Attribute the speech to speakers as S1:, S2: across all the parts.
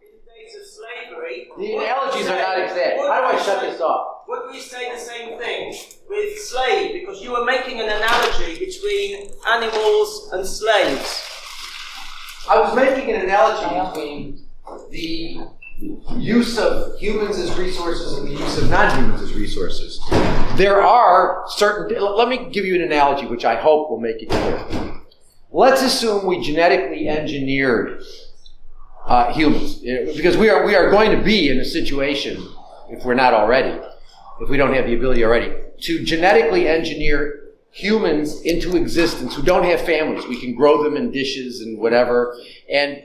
S1: days of slavery.
S2: The analogies are not exact. How do I shut this off?
S1: Would we say the same thing with slave? Because you were making an analogy between animals and slaves.
S2: I was making an analogy between the use of humans as resources and the use of non-humans as resources. There are certain... Let me give you an analogy which I hope will make it clear. Let's assume we genetically engineered humans, because we are going to be in a situation, if we're not already, if we don't have the ability already, to genetically engineer humans into existence who don't have families. We can grow them in dishes and whatever, and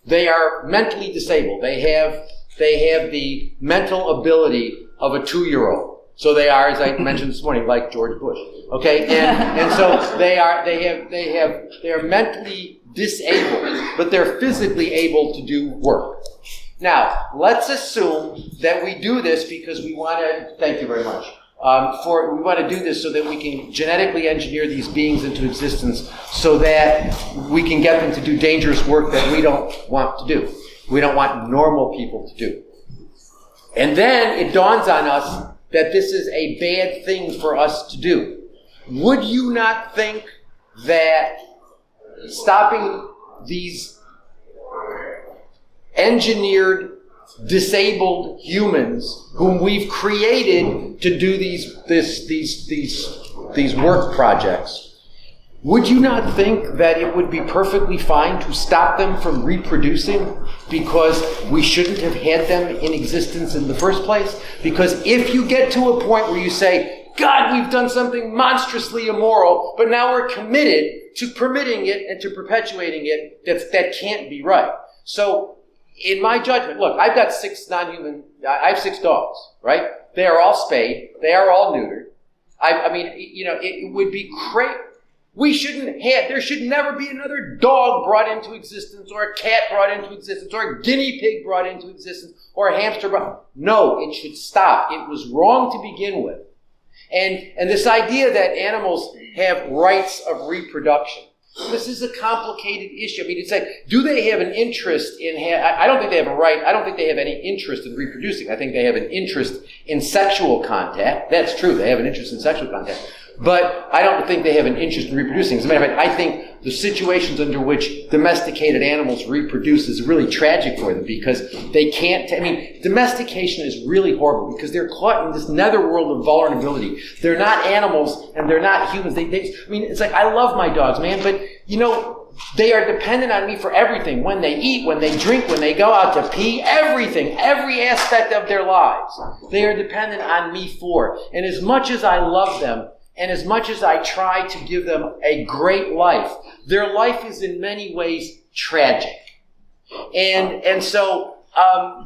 S2: they are mentally disabled. They have the mental ability of a 2-year-old. So they are, as I mentioned this morning, like George Bush. Okay, and so they are mentally disabled, but they're physically able to do work. Now, let's assume that we do this because we want to. Thank you very much. We want to do this so that we can genetically engineer these beings into existence, so that we can get them to do dangerous work that we don't want to do. We don't want normal people to do. And then it dawns on us that this is a bad thing for us to do. Would you not think that stopping these engineered, disabled humans whom we've created to do these work projects, would you not think that it would be perfectly fine to stop them from reproducing because we shouldn't have had them in existence in the first place? Because if you get to a point where you say, God, we've done something monstrously immoral, but now we're committed to permitting it and to perpetuating it, that can't be right. So, in my judgment, look, I've got 6 I have 6 dogs, right? They are all spayed. They are all neutered. I mean, it would be great. There should never be another dog brought into existence, or a cat brought into existence, or a guinea pig brought into existence, or a hamster brought. No, it should stop. It was wrong to begin with. And this idea that animals have rights of reproduction, this is a complicated issue. I mean, it's like, do they have an interest in... I don't think they have a right. I don't think they have any interest in reproducing. I think they have an interest in sexual contact. That's true. They have an interest in sexual contact. But I don't think they have an interest in reproducing. As a matter of fact, I think the situations under which domesticated animals reproduce is really tragic for them, because they can't... domestication is really horrible because they're caught in this netherworld of vulnerability. They're not animals and they're not humans. It's like, I love my dogs, man, but, they are dependent on me for everything. When they eat, when they drink, when they go out to pee, everything, every aspect of their lives, they are dependent on me for. And as much as I love them, and as much as I try to give them a great life, their life is in many ways tragic. And so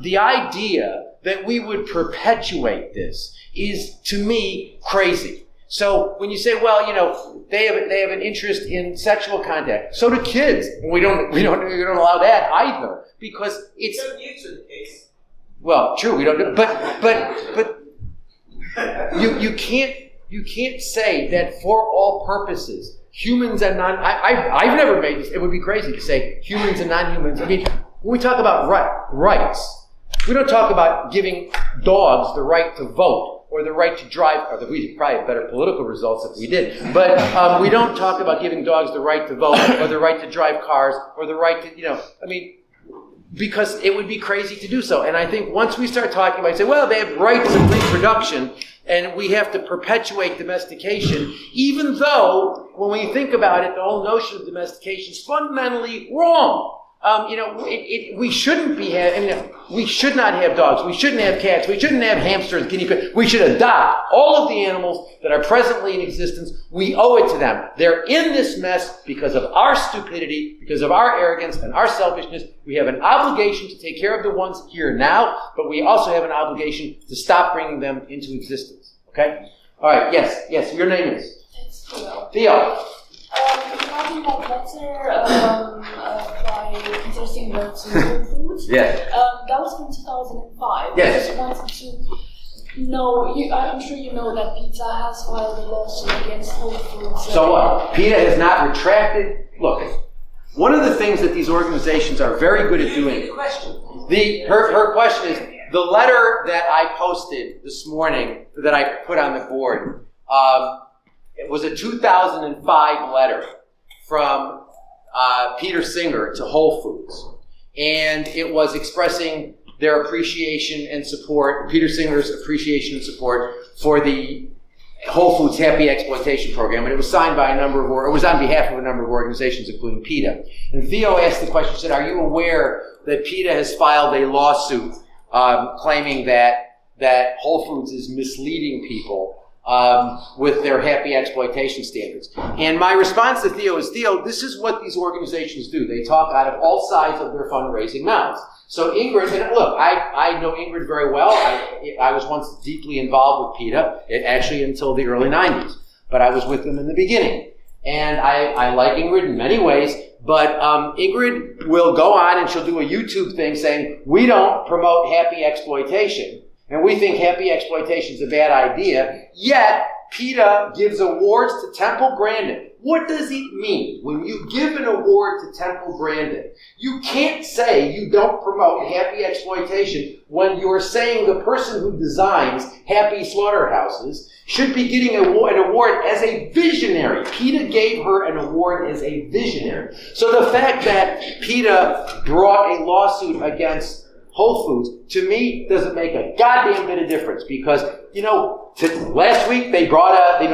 S2: the idea that we would perpetuate this is, to me, crazy. So when you say, well, they have an interest in sexual contact, so do kids. We don't allow that either, because it's...
S1: We don't neuter the kids.
S2: Well, true, we don't do, but you can't say that for all purposes, humans and I've never made this. It would be crazy to say humans and non-humans. I mean, when we talk about rights, we don't talk about giving dogs the right to vote or the right to drive. Or we'd probably have better political results if we did. But we don't talk about giving dogs the right to vote or the right to drive cars or the right to, because it would be crazy to do so. And I think once we start talking about, say, well, they have rights of reproduction, and we have to perpetuate domestication, even though, when we think about it, the whole notion of domestication is fundamentally wrong. We shouldn't be we should not have dogs. We shouldn't have cats. We shouldn't have hamsters, guinea pigs. We should adopt all of the animals that are presently in existence. We owe it to them. They're in this mess because of our stupidity, because of our arrogance and our selfishness. We have an obligation to take care of the ones here now, but we also have an obligation to stop bringing them into existence. Okay? All right. Yes. Your name is?
S3: It's Theo.
S2: Theo.
S3: Regarding that letter by interesting words in foods,
S2: Yes.
S3: That was from 2005.
S2: Yes.
S3: I just wanted to know, I'm sure you know that PETA has filed a lawsuit against Whole Foods.
S2: So what? PETA has not retracted. Look, one of the things that these organizations are very good at doing.
S1: The question.
S2: Her question is, the letter that I posted this morning, that I put on the board, it was a 2005 letter from Peter Singer to Whole Foods. And it was expressing their appreciation and support, Peter Singer's appreciation and support for the Whole Foods Happy Exploitation Program. And it was signed by it was on behalf of a number of organizations, including PETA. And Theo asked the question, he said, are you aware that PETA has filed a lawsuit claiming that Whole Foods is misleading people with their happy exploitation standards? And my response to Theo is, Theo, this is what these organizations do. They talk out of all sides of their fundraising mouths. So Ingrid, and look, I know Ingrid very well. I was once deeply involved with PETA, actually until the early 90s. But I was with them in the beginning. And I like Ingrid in many ways, but Ingrid will go on and she'll do a YouTube thing saying, we don't promote happy exploitation. And we think happy exploitation is a bad idea, yet PETA gives awards to Temple Grandin. What does it mean when you give an award to Temple Grandin? You can't say you don't promote happy exploitation when you're saying the person who designs happy slaughterhouses should be getting an award as a visionary. PETA gave her an award as a visionary. So the fact that PETA brought a lawsuit against Whole Foods, to me, doesn't make a goddamn bit of difference because, last week they brought a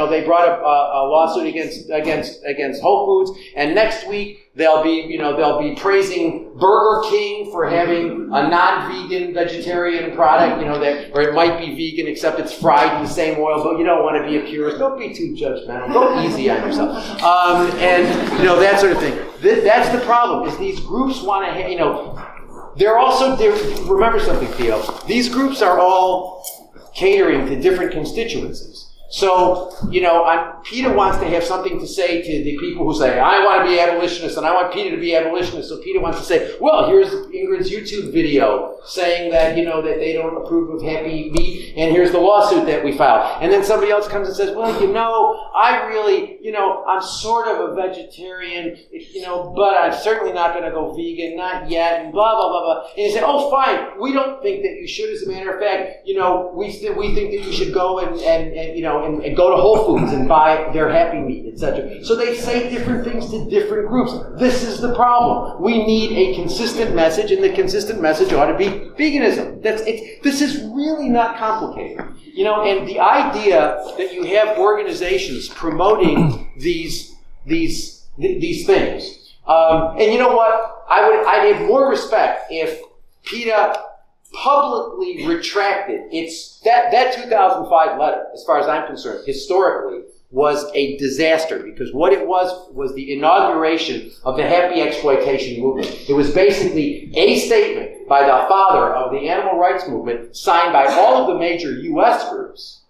S2: lawsuit against Whole Foods, and next week they'll be praising Burger King for having a non-vegan vegetarian product, or it might be vegan except it's fried in the same oil, but you don't want to be a purist. Don't be too judgmental. Go easy on yourself. That sort of thing. That's the problem, is these groups want to remember something, Theo. These groups are all catering to different constituencies. So, PETA wants to have something to say to the people who say, I want to be abolitionists and I want PETA to be abolitionists. So PETA wants to say, well, here's Ingrid's YouTube video saying that, that they don't approve of happy meat, and here's the lawsuit that we filed. And then somebody else comes and says, well, I really, I'm sort of a vegetarian, but I'm certainly not going to go vegan, not yet, and blah, blah, blah, blah. And you say, oh, fine, we don't think that you should. As a matter of fact, we think that you should go and go to Whole Foods and buy their happy meat, etc. So they say different things to different groups. This is the problem. We need a consistent message, and the consistent message ought to be veganism. This is really not complicated. And the idea that you have organizations promoting these things. And you know what? I'd have more respect if PETA publicly retracted that 2005 letter, as far as I'm concerned, historically, was a disaster, because what it was the inauguration of the happy exploitation movement. It was basically a statement by the father of the animal rights movement, signed by all of the major U.S. groups,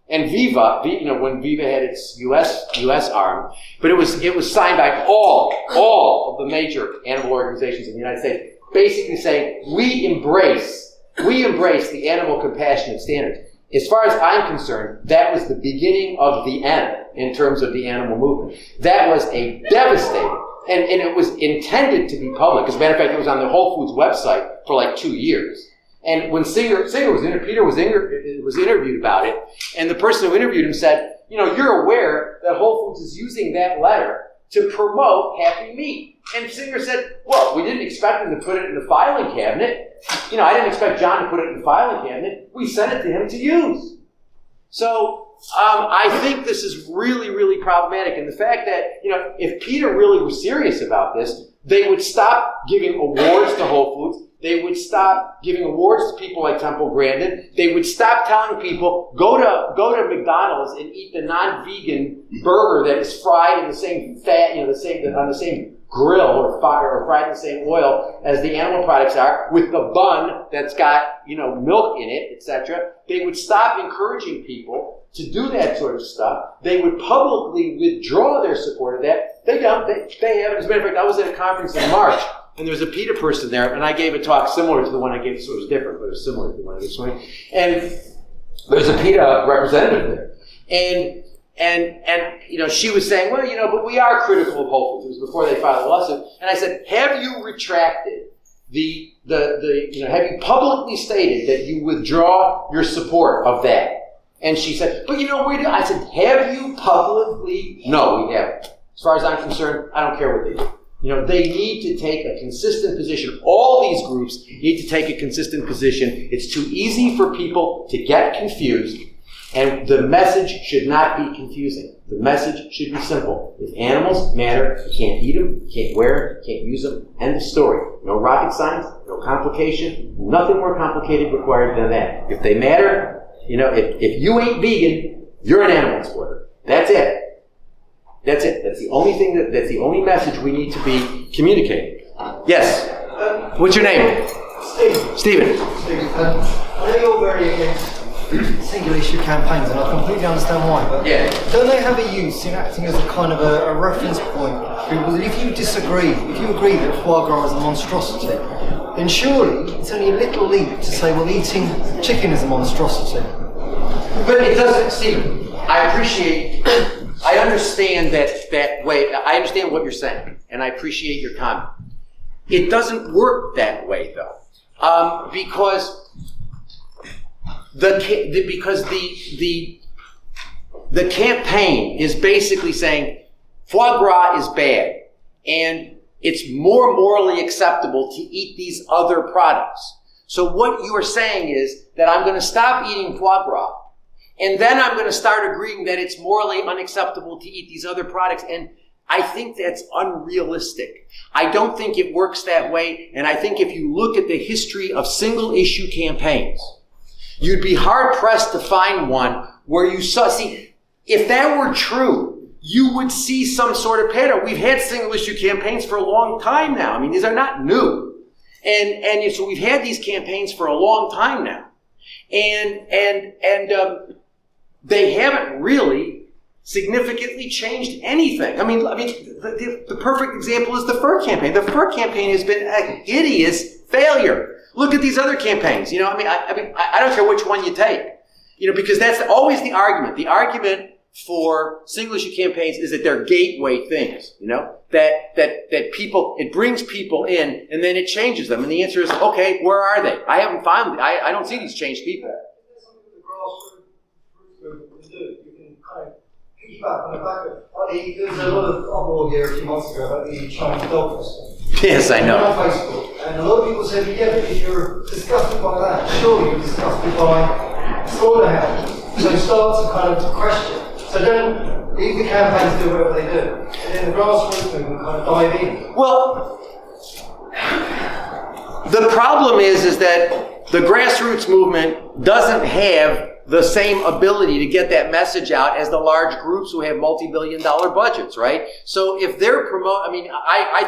S2: and Viva, when Viva had its U.S. arm, but it was signed by all of the major animal organizations in the United States, basically saying, we embrace the animal compassionate standards. As far as I'm concerned, that was the beginning of the end in terms of the animal movement. That was a devastating, and it was intended to be public. As a matter of fact, it was on the Whole Foods website for like 2 years. And when Peter was interviewed about it, and the person who interviewed him said, you're aware that Whole Foods is using that letter to promote happy meat. And Singer said, well, we didn't expect him to put it in the filing cabinet. I didn't expect John to put it in the filing cabinet. We sent it to him to use. So I think this is really, really problematic. And the fact that, if PETA really were serious about this, they would stop giving awards to Whole Foods. They would stop giving awards to people like Temple Grandin. They would stop telling people, go to McDonald's and eat the non-vegan burger that is fried in the same fat, on the same grill or fried in the same oil as the animal products are, with the bun that's got, milk in it, etc. They would stop encouraging people to do that sort of stuff. They would publicly withdraw their support of that. They don't. They haven't. As a matter of fact, I was at a conference in March, and there was a PETA person there, and I gave a talk similar to the one I gave, so it was different, but it was similar to the one I gave this morning. And there's a PETA representative there. And she was saying, well, but we are critical of Whole Foods. It was before they filed a lawsuit. And I said, have you retracted have you publicly stated that you withdraw your support of that? And she said, but I said, have you publicly? No, we haven't. As far as I'm concerned, I don't care what they do. They need to take a consistent position. All these groups need to take a consistent position. It's too easy for people to get confused, and the message should not be confusing. The message should be simple. If animals matter, you can't eat them, you can't wear them, you can't use them. End of story. No rocket science, no complication, nothing more complicated required than that. If they matter, if you ain't vegan, you're an animal exploiter. That's it. That's it. That's the only thing. That's the only message we need to be communicating. Yes. What's your name? Stephen.
S4: I know you're very against single issue campaigns, and I completely understand why. But don't they have a use in acting as a kind of a reference point? Because if you agree that foie gras is a monstrosity, then surely it's only a little leap to say, well, eating chicken is a monstrosity.
S2: But it doesn't, Stephen. I understand that way. I understand what you're saying, and I appreciate your comment. It doesn't work that way, though, because the campaign is basically saying foie gras is bad, and it's more morally acceptable to eat these other products. So what you are saying is that I'm going to stop eating foie gras, and then I'm going to start agreeing that it's morally unacceptable to eat these other products. And I think that's unrealistic. I don't think it works that way. And I think if you look at the history of single-issue campaigns, you'd be hard-pressed to find one where you saw... See, if that were true, you would see some sort of pattern. We've had single-issue campaigns for a long time now. I mean, these are not new. And so we've had these campaigns for a long time now. And they haven't really significantly changed anything. I mean, the perfect example is the fur campaign. The fur campaign has been a hideous failure. Look at these other campaigns. I don't care which one you take. Because that's always the argument. The argument for single-issue campaigns is that they're gateway things. That people, it brings people in and then it changes them. And the answer is, okay, where are they? I haven't found them. I don't see these changed people.
S4: Back on the back of, there was a lot of uproar here a few months ago about the Chinese dog festival.
S2: Yes, I know.
S4: On Facebook, and a lot of people said, yeah, but if you're disgusted by that, surely you're disgusted by slaughterhouses. So start to kind of question. So don't leave the campaigns do whatever they do, and then the grassroots movement kind of dive in.
S2: Well, the problem is that the grassroots movement doesn't have the same ability to get that message out as the large groups who have multi-billion-dollar budgets, right? So if they're I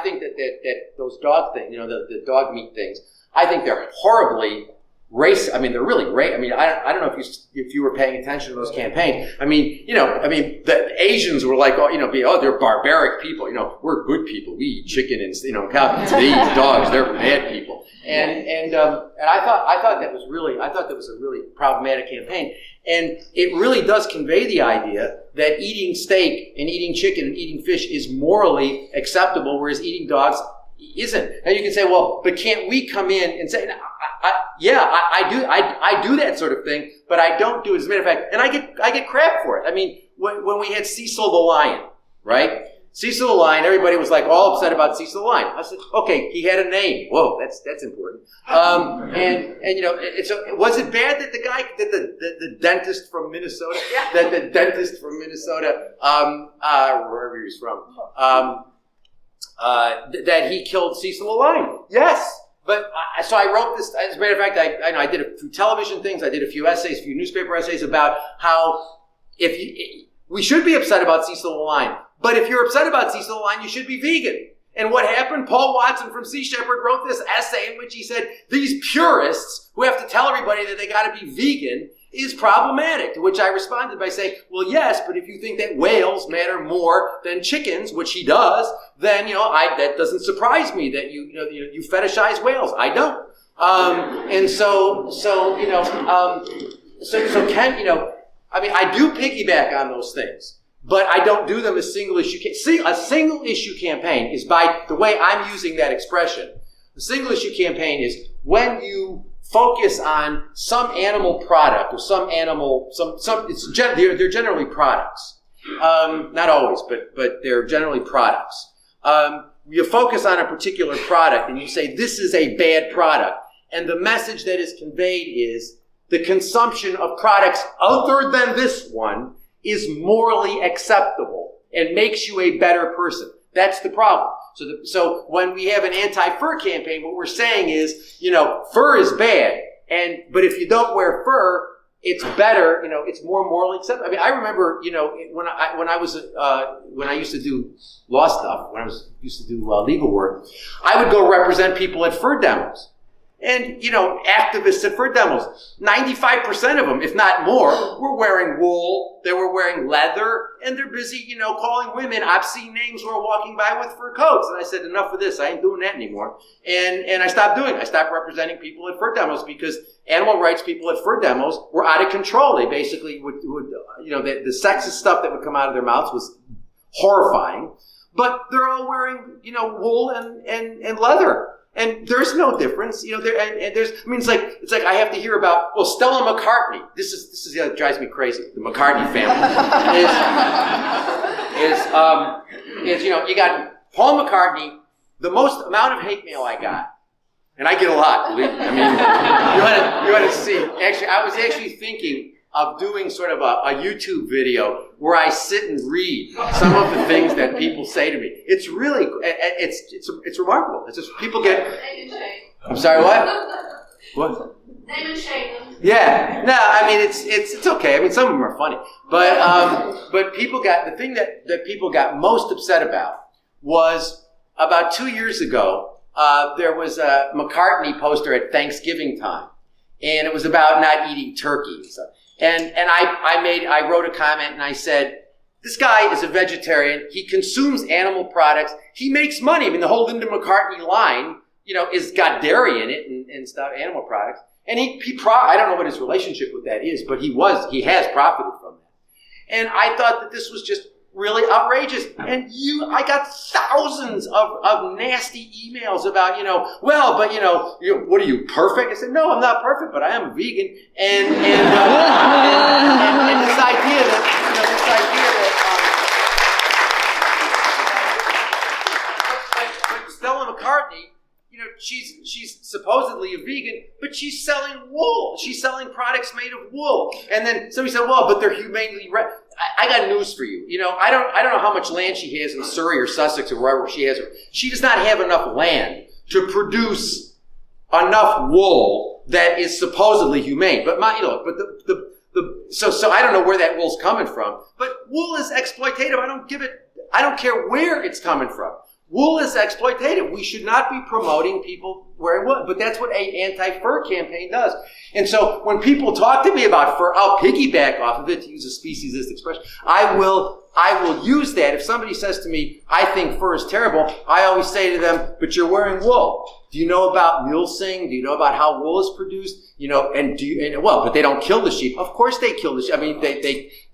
S2: think that those dog things, the dog meat things, I think they're horribly racist. They're really racist. I don't know if you were paying attention to those campaigns. The Asians were like, they're barbaric people. We're good people. We eat chicken and cow. They eat dogs. They're bad people. And I thought that was a really problematic campaign. And it really does convey the idea that eating steak and eating chicken and eating fish is morally acceptable, whereas eating dogs isn't. And you can say, well, but can't we come in and say, I do that sort of thing, but I don't do it. As a matter of fact, and I get crap for it. When we had Cecil the lion, right? Cecil the lion, everybody was like all upset about Cecil the lion. I said, okay, he had a name. Whoa, that's important. Was it bad that the guy, the dentist from Minnesota, wherever he was from, that he killed Cecil the lion? Yes. But so I wrote this. As a matter of fact, I did a few television things. I did a few essays, a few newspaper essays about how we should be upset about Cecil the lion. But if you're upset about Cecil the lion, you should be vegan. And what happened? Paul Watson from Sea Shepherd wrote this essay in which he said these purists who have to tell everybody that they got to be vegan is problematic. To which I responded by saying, well, yes, but if you think that whales matter more than chickens, which he does, then that doesn't surprise me that you fetishize whales. I don't. I do piggyback on those things. But I don't do them as single issue. A single issue campaign is, by the way I'm using that expression, The single issue campaign is when you focus on some animal product or some animal, they're generally products. Not always, but they're generally products. You focus on a particular product and you say, this is a bad product. And the message that is conveyed is the consumption of products other than this one is morally acceptable and makes you a better person. That's the problem. So when we have an anti-fur campaign, what we're saying is, fur is bad, but if you don't wear fur, it's better. It's more morally acceptable. I mean, I remember, when I used to do law stuff, when I used to do legal work, I would go represent people at fur demos. And, activists at fur demos, 95% of them, if not more, were wearing wool, they were wearing leather, and they're busy, calling women obscene names who are walking by with fur coats. And I said, enough of this, I ain't doing that anymore. And I stopped doing it. I stopped representing people at fur demos because animal rights people at fur demos were out of control. They basically would the sexist stuff that would come out of their mouths was horrifying. But they're all wearing, wool and leather. And there's no difference, it's like I have to hear about, Stella McCartney. This is that drives me crazy. The McCartney family is you got Paul McCartney. The most amount of hate mail I got, and I get a lot, believe me. I mean, you want to see. Actually, I was actually thinking of doing sort of a YouTube video where I sit and read some of the things that people say to me. It's really, it's remarkable. It's just people get.
S5: Name and shame.
S2: I'm sorry, what? What?
S5: Name and shame them.
S2: Yeah, no, I mean it's okay. I mean some of them are funny, but people got the thing that people got most upset about was about 2 years ago. There was a McCartney poster at Thanksgiving time, and it was about not eating turkey. And I wrote a comment and I said, this guy is a vegetarian. He consumes animal products. He makes money. I mean, the whole Linda McCartney line, is got dairy in it and stuff, animal products. And I don't know what his relationship with that is, but he has profited from that. And I thought that this was just really outrageous. And I got thousands of nasty emails about, what are you, perfect? I said, no, I'm not perfect, but I am a vegan. And this idea but Stella McCartney, she's supposedly a vegan, but she's selling wool. She's selling products made of wool. And then somebody said, but they're humanely I got news for you. I don't know how much land she has in Surrey or Sussex or wherever she has. She does not have enough land to produce enough wool that is supposedly humane. But so I don't know where that wool's coming from. But wool is exploitative. I don't care where it's coming from. Wool is exploitative. We should not be promoting people wearing wool, but that's what an anti-fur campaign does. And so when people talk to me about fur, I'll piggyback off of it, to use a speciesist expression. I will use that. If somebody says to me, I think fur is terrible, I always say to them, but you're wearing wool. Do you know about mulesing? Do you know about how wool is produced? But they don't kill the sheep. Of course they kill the sheep. I mean,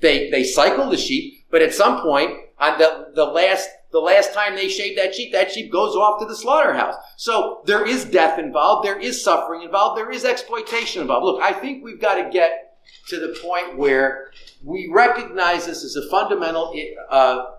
S2: they cycle the sheep, but at some point, on the last time they shave that sheep goes off to the slaughterhouse. So there is death involved, there is suffering involved, there is exploitation involved. Look, I think we've got to get to the point where we recognize this as a fundamental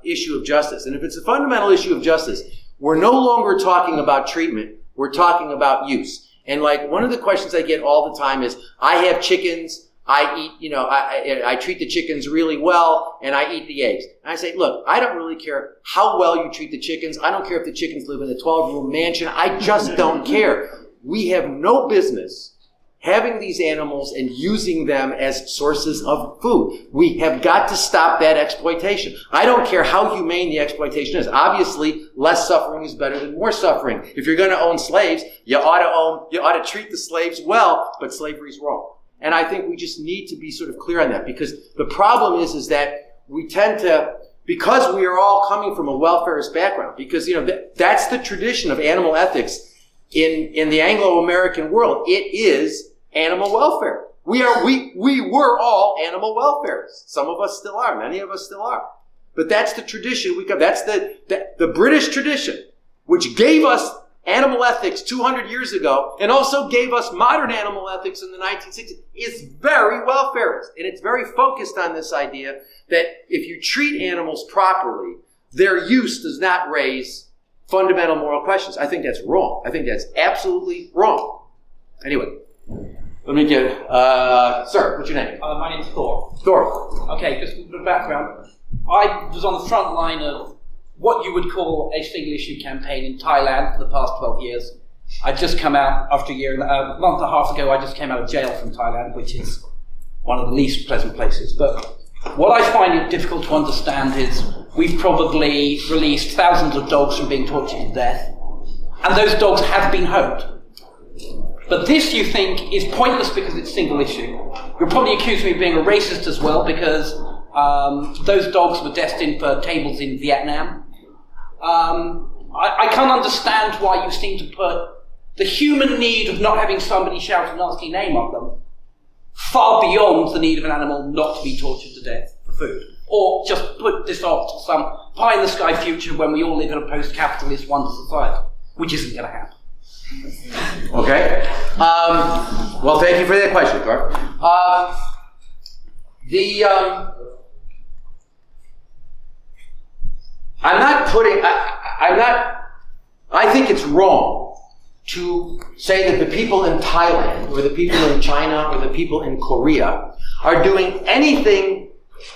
S2: issue of justice. And if it's a fundamental issue of justice, we're no longer talking about treatment, we're talking about use. And one of the questions I get all the time is, I have chickens, I eat, I treat the chickens really well, and I eat the eggs. And I say, look, I don't really care how well you treat the chickens. I don't care if the chickens live in a 12-room mansion. I just don't care. We have no business having these animals and using them as sources of food. We have got to stop that exploitation. I don't care how humane the exploitation is. Obviously, less suffering is better than more suffering. If you're going to own slaves, you ought to treat the slaves well, but slavery's wrong. And I think we just need to be sort of clear on that, because the problem is that we tend to, because we are all coming from a welfarist background, because that's the tradition of animal ethics in the Anglo-American world. It is animal welfare. We were all animal welfarists. Some of us still are. Many of us still are. But that's the tradition we come. That's the British tradition, which gave us animal ethics 200 years ago and also gave us modern animal ethics in the 1960s is very welfarist. And it's very focused on this idea that if you treat animals properly, their use does not raise fundamental moral questions. I think that's wrong. I think that's absolutely wrong. Anyway, let me get, sir, what's your name?
S6: My name's Thor.
S2: Thor.
S6: Okay, just a bit of background. I was on the front line of what you would call a single issue campaign in Thailand for the past 12 years. I'd just come out after a year, a month and a half ago, I just came out of jail from Thailand, which is one of the least pleasant places. But what I find it difficult to understand is we've probably released thousands of dogs from being tortured to death, and those dogs have been homed. But this, you think, is pointless because it's single issue. You'll probably accuse me of being a racist as well because those dogs were destined for tables in Vietnam. I can't understand why you seem to put the human need of not having somebody shout a nasty name at them far beyond the need of an animal not to be tortured to death for food. Or just put this off to some pie-in-the-sky future when we all live in a post-capitalist wonder society, which isn't going to happen.
S2: Okay. Well, thank you for that question, Thor. I think it's wrong to say that the people in Thailand or the people in China or the people in Korea are doing anything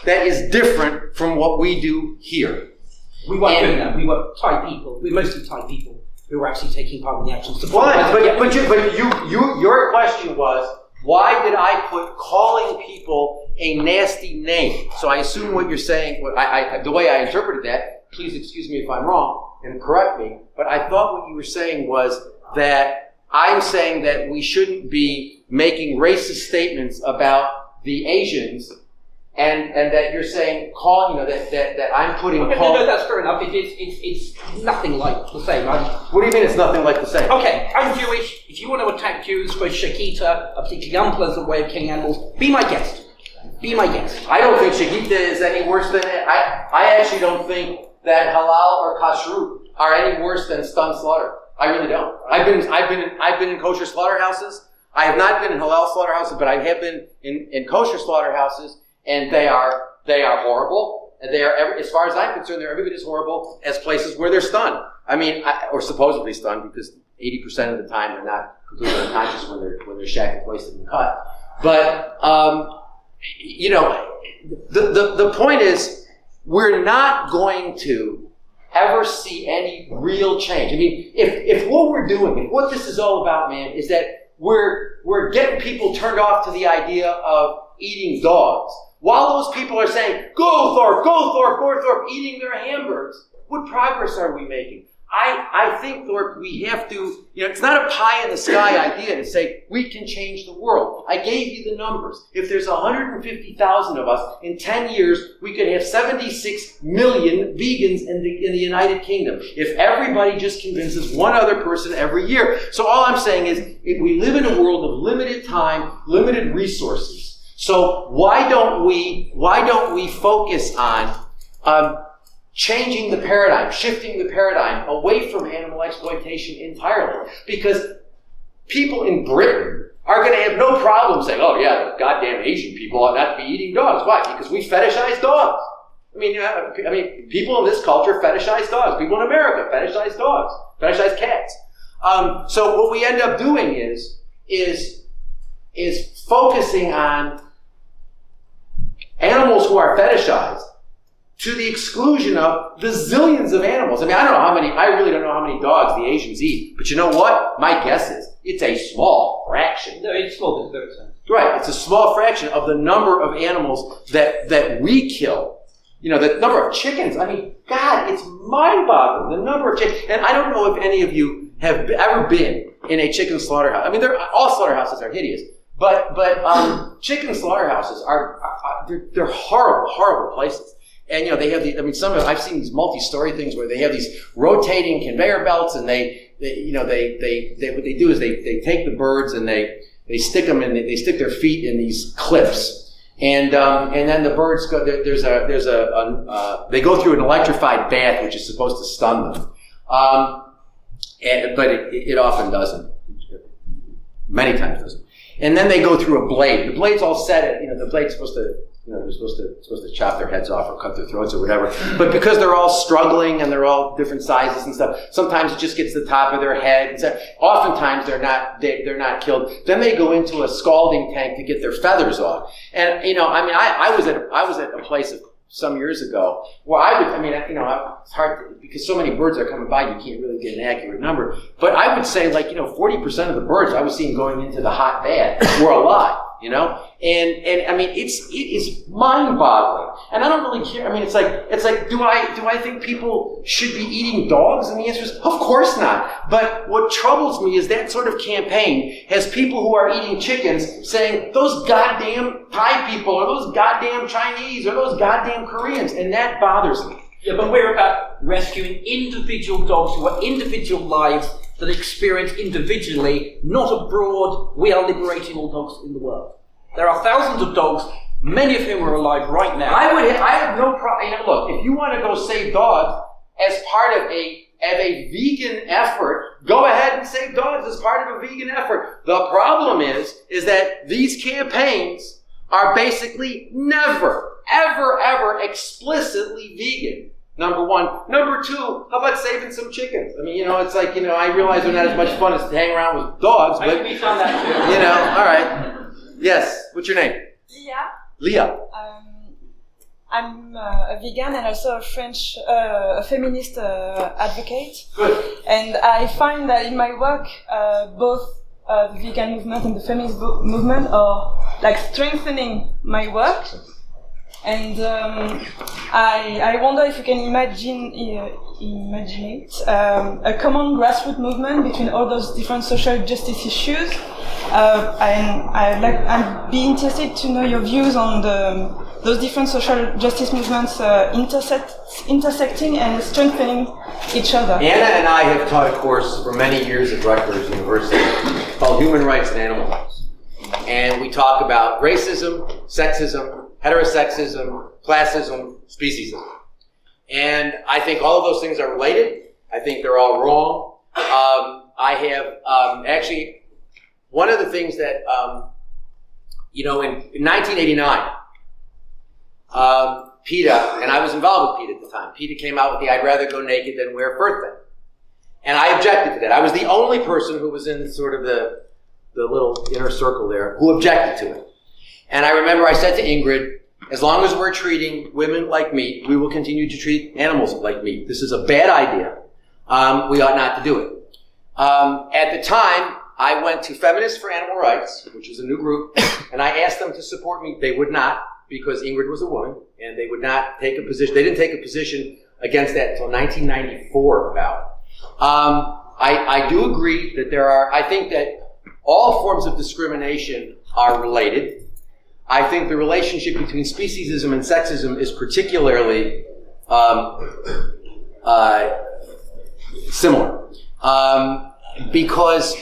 S2: that is different from what we do here.
S6: We weren't doing that. We were Thai people. We're mostly Thai people who were actually taking part in the actions.
S2: Fine, but your question was, why did I put calling people a nasty name? So I assume what you're saying, the way I interpreted that, please excuse me if I'm wrong and correct me, but I thought what you were saying was that I'm saying that we shouldn't be making racist statements about the Asians, and that you're saying that I'm putting.
S6: Okay, no, that's fair enough. It's nothing like the same.
S2: What do you mean it's nothing like the same?
S6: Okay, I'm Jewish. If you want to attack Jews for shakita, a particularly unpleasant way of killing animals, be my guest. Be my guest.
S2: I don't think shakita is any worse than it. I actually don't think that halal or kashrut are any worse than stun slaughter. I really don't. I've been in kosher slaughterhouses. I have not been in halal slaughterhouses, but I have been in kosher slaughterhouses, and they are horrible. And they are, as far as I'm concerned, they're every bit as horrible as places where they're stunned. I mean, or supposedly stunned, because 80% of the time they're not completely unconscious when they're shackled, wasted, and cut. But the point is, we're not going to ever see any real change. I mean, if what we're doing, if what this is all about, man, is that we're getting people turned off to the idea of eating dogs, while those people are saying, go Thorpe, eating their hamburgers, what progress are we making? I think, Thorpe, we have to, it's not a pie-in-the-sky idea to say, we can change the world. I gave you the numbers. If there's 150,000 of us, in 10 years, we could have 76 million vegans in the United Kingdom. If everybody just convinces one other person every year. So all I'm saying is, we live in a world of limited time, limited resources. So why don't we focus on changing the paradigm, shifting the paradigm away from animal exploitation entirely? Because people in Britain are going to have no problem saying, oh yeah, the goddamn Asian people ought not to be eating dogs. Why? Because we fetishize dogs. I mean, people in this culture fetishize dogs. People in America fetishize dogs, fetishize cats. So what we end up doing is focusing on animals who are fetishized to the exclusion of the zillions of animals. I mean, I really don't know how many dogs the Asians eat, but you know what? My guess is it's a small fraction.
S6: No, it's small, but it's
S2: right, it's a small fraction of the number of animals that we kill. The number of chickens. I mean, God, it's mind-boggling, the number of chickens. And I don't know if any of you have ever been in a chicken slaughterhouse. I mean, all slaughterhouses are hideous, but chicken slaughterhouses they're horrible, horrible places. And they have I've seen these multi-story things where they have these rotating conveyor belts, and they what they do is they take the birds and they stick them in, they stick their feet in these clips, and then the birds go. They go through an electrified bath which is supposed to stun them. but it often doesn't. Many times doesn't. And then they go through a blade. The blade's all set at, the blade's supposed to, they're supposed to chop their heads off or cut their throats or whatever. But because they're all struggling and they're all different sizes and stuff, sometimes it just gets the top of their head. And so, oftentimes they're not killed. Then they go into a scalding tank to get their feathers off. And I was at a place some years ago where it's hard because so many birds are coming by, you can't really get an accurate number. But I would say 40% of the birds I was seeing going into the hot bath were alive. And I mean, it is mind-boggling, and I don't really care. I mean, it's like, do I think people should be eating dogs? And the answer is, of course not. But what troubles me is that sort of campaign has people who are eating chickens saying, those goddamn Thai people, or those goddamn Chinese, or those goddamn Koreans, and that bothers me.
S6: Yeah, but we're about rescuing individual dogs who are individual lives that experience individually, not a broad, we are liberating all dogs in the world. There are thousands of dogs, many of whom are alive right now.
S2: I have no problem. Look, if you want to go save dogs as part of a vegan effort, go ahead and save dogs as part of a vegan effort. The problem is that these campaigns are basically never, ever, ever explicitly vegan. Number one. Number two, how about saving some chickens? I mean, it's like, I realize they're not as much fun as to hang around with dogs, but,
S6: I can be on that too.
S2: all right. Yes, what's your name? Leah.
S7: I'm a vegan and also a French feminist advocate.
S2: Good.
S7: And I find that in my work, both the vegan movement and the feminist movement are strengthening my work. And I wonder if you can imagine a common grassroots movement between all those different social justice issues. And I'd be interested to know your views on those different social justice movements intersecting and strengthening each other.
S2: Anna and I have taught a course for many years at Rutgers University called Human Rights and Animal Rights. And we talk about racism, sexism, heterosexism, classism, speciesism. And I think all of those things are related. I think they're all wrong. I have actually, one of the things that, in 1989, PETA, and I was involved with PETA at the time, PETA came out with the I'd rather go naked than wear a fur thing. And I objected to that. I was the only person who was in sort of the little inner circle there who objected to it. And I remember I said to Ingrid, as long as we're treating women like meat, we will continue to treat animals like meat. This is a bad idea. We ought not to do it. At the time, I went to Feminists for Animal Rights, which was a new group, and I asked them to support me. They would not, because Ingrid was a woman, and they would not take a position. They didn't take a position against that until 1994 about it. I do agree that I think that all forms of discrimination are related. I think the relationship between speciesism and sexism is particularly similar. Because,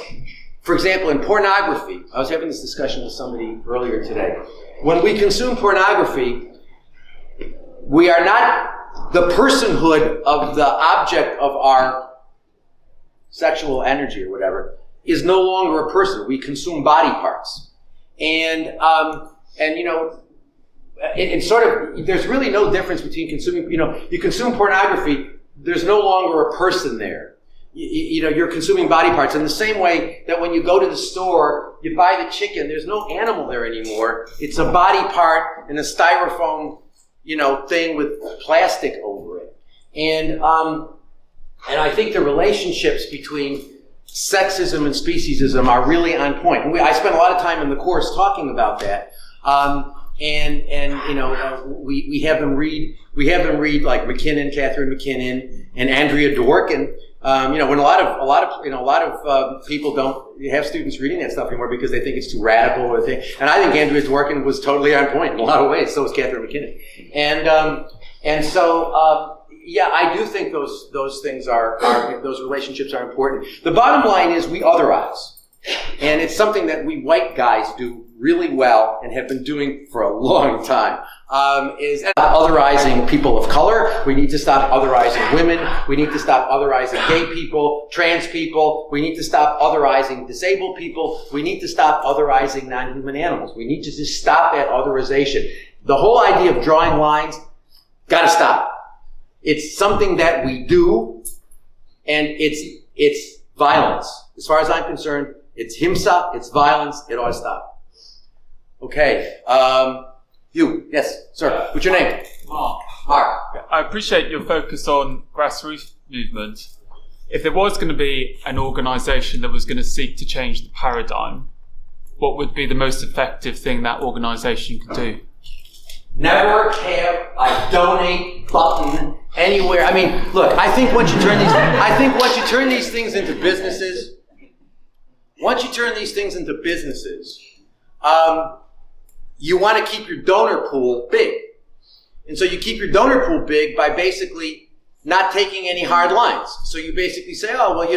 S2: for example, in pornography, I was having this discussion with somebody earlier today. When we consume pornography, we are not the personhood of the object of our sexual energy or whatever is no longer a person. We consume body parts. And it's sort of, there's really no difference between consuming, you consume pornography, there's no longer a person there. You're consuming body parts. In the same way that when you go to the store, you buy the chicken, there's no animal there anymore. It's a body part in a styrofoam, thing with plastic over it. And I think the relationships between sexism and speciesism are really on point. And I spent a lot of time in the course talking about that. We have them read like Catherine McKinnon and Andrea Dworkin. When a lot of people don't have students reading that stuff anymore because they think it's too radical and I think Andrea Dworkin was totally on point in a lot of ways. So was Catherine McKinnon. I do think those things those relationships are important. The bottom line is we otherize. And it's something that we white guys do really well and have been doing for a long time. is otherizing people of color. We need to stop otherizing women. We need to stop otherizing gay people, trans people. We need to stop otherizing disabled people. We need to stop otherizing non-human animals. We need to just stop that otherization. The whole idea of drawing lines, gotta stop. It's something that we do, and it's violence. As far as I'm concerned, it's himsa, it's violence, it ought to stop. Okay, you, yes, sir, what's your name? Mark.
S8: I appreciate your focus on grassroots movement. If there was going to be an organisation that was going to seek to change the paradigm, what would be the most effective thing that organisation could do?
S2: Never have a donate button anywhere. I mean, look, I think once you turn these things into businesses, you want to keep your donor pool big. And so you keep your donor pool big by basically not taking any hard lines. So you basically say, oh, well,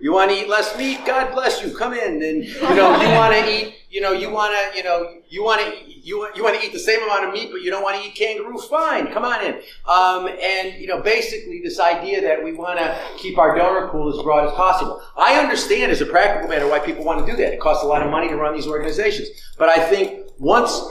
S2: you want to eat less meat? God bless you. Come in. And, you want to eat, you want to eat the same amount of meat, but you don't want to eat kangaroo? Fine. Come on in. And basically this idea that we want to keep our donor pool as broad as possible. I understand as a practical matter why people want to do that. It costs a lot of money to run these organizations. But I think once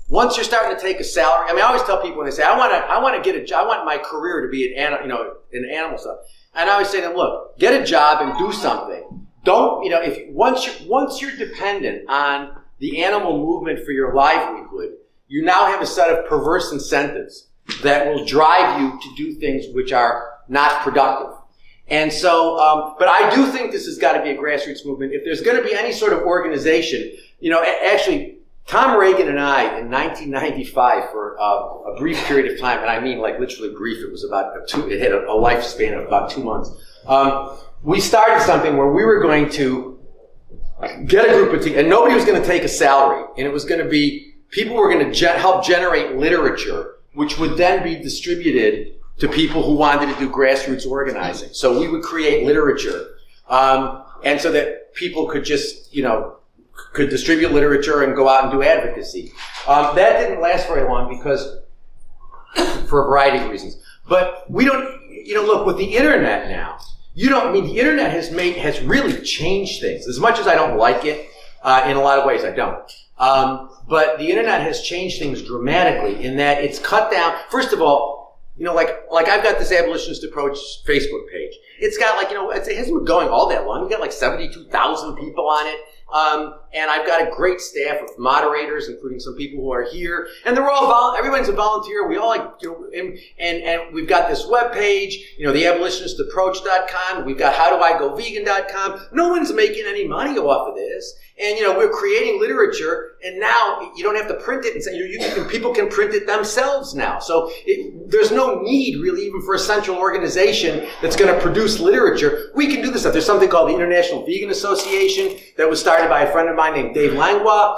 S2: you're starting to take a salary, I mean, I always tell people when they say, I want to get a job, I want my career to be in animal stuff. And I always say to them, look, get a job and do something. Don't, once you're dependent on the animal movement for your livelihood, you now have a set of perverse incentives that will drive you to do things which are not productive. And so, but I do think this has got to be a grassroots movement. If there's going to be any sort of organization, actually, Tom Reagan and I, in 1995, for a brief period of time, and I mean like literally brief, it was it had a lifespan of about 2 months, we started something where we were going to get a group of people, and nobody was going to take a salary, and it was going to be, people were going to help generate literature, which would then be distributed to people who wanted to do grassroots organizing. So we would create literature, and so that people could just, could distribute literature and go out and do advocacy. That didn't last very long because, for a variety of reasons. But we don't, look, with the internet now, the internet has really changed things. As much as I don't like it, in a lot of ways I don't. But the internet has changed things dramatically in that it's cut down. First of all, like I've got this Abolitionist Approach Facebook page. It's got it hasn't been going all that long. We've got 72,000 people on it. And I've got a great staff of moderators, including some people who are here, and they're all everyone's a volunteer. We all and we've got this webpage, theabolitionistapproach.com. We've got howdoigovegan.com. No one's making any money off of this, and we're creating literature, and now you don't have to print it, and people can print it themselves now. So there's no need really even for a central organization that's going to produce literature. We can do this stuff. There's something called the International Vegan Association that was started by a friend of mine named Dave Langlois,